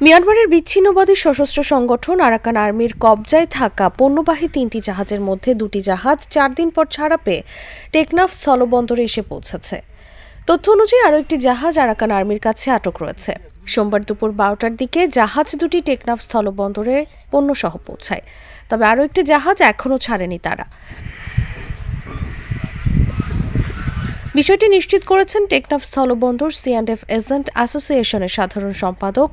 মিয়ানমারের বিচ্ছিন্নবাদী সশস্ত্র সংগঠন আরাকান আর্মির কবজায় থাকা পণ্যবাহী 3টি জাহাজের মধ্যে 2টি জাহাজ 4 দিন পর ছাড়া পেয়ে টেকনাফ স্থলবন্দরে এসে পৌঁছেছে। তথ্য অনুযায়ী আরও একটি জাহাজ আরাকান আর্মির কাছে আটক রয়েছে। সোমবার দুপুর 12টার দিকে জাহাজ দুটি টেকনাফ স্থলবন্দরে পণ্যসহ পৌঁছায়, তবে আরও একটি জাহাজ এখনও ছাড়েনি তারা। বিষয়টি নিশ্চিত করেছেন টেকনাফ স্থলবন্দর C&F এজেন্ট অ্যাসোসিয়েশনের সাধারণ সম্পাদক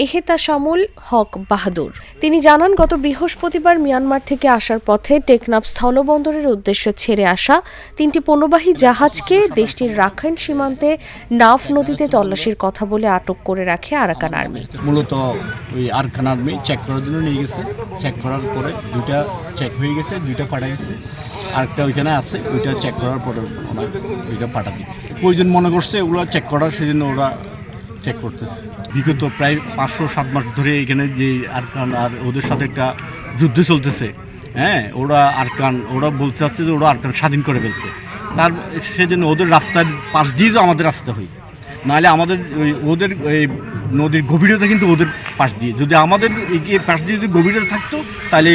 এহেতাশামুল হক বাহাদুর। তিনি জানান, গত বৃহস্পতিবার মিয়ানমার থেকে আসার পথে টেকনাফ স্থলবন্দরের উদ্দেশ্যে ছেড়ে আসা 3টি পণ্যবাহী জাহাজকে দেশটির রাখাইন সীমান্তে নাফ নদীতে তল্লাশির কথা বলে আটক করে রাখে আরাকান আর্মি। মূলত ওই আরাকান আর্মি চেক করার জন্য নিয়ে গেছে। চেক করার পরে 2টা চেক হয়ে গেছে, 2টা পাঠা গেছে, আরেকটা ওইখানে আছে, ওইটা চেক করার পরে ওনার 2টা পাঠা দিই প্রয়োজন মনে করছে ওগুলো চেক করার, সেজন্য ওরা চেক করতেছে। বিগত প্রায় 5-7 মাস ধরে এখানে যে আরাকান আর ওদের সাথে একটা যুদ্ধ চলতেছে। ওরা বলতে চাচ্ছে যে ওরা আরাকান স্বাধীন করে ফেলছে, তার সেজন্য ওদের রাস্তার পাশ দিয়ে তো আমাদের রাস্তা হই, নাহলে আমাদের ওদের এই নদীর গভীরতা কিন্তু ওদের পাশ দিয়ে, যদি আমাদের পাশ দিয়ে যদি গভীরতা থাকতো তাহলে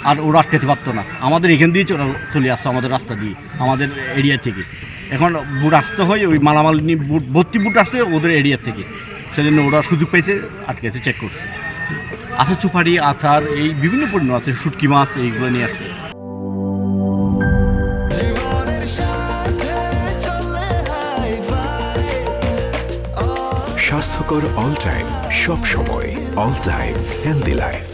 আর ওরা আটকাতে পারতো না। আমাদের এখান দিয়ে চলে আসতো, আমাদের রাস্তা দিয়ে, আমাদের এরিয়া থেকে। এখন বুট আসতে হয়, ওই মালামাল নিয়ে ভর্তি বুট আসতে হয় ওদের এরিয়া থেকে, সেজন্য ওরা সুযোগ পাইছে, আটকেছে, চেক করছে। আচার চুপারি, আচার, এই বিভিন্ন পণ্য আছে, শুটকি মাছ, এইগুলো নিয়ে আসছে। স্বাস্থ্যকর অল টাইম, সব সময় অল টাইম হেলদি লাইফ।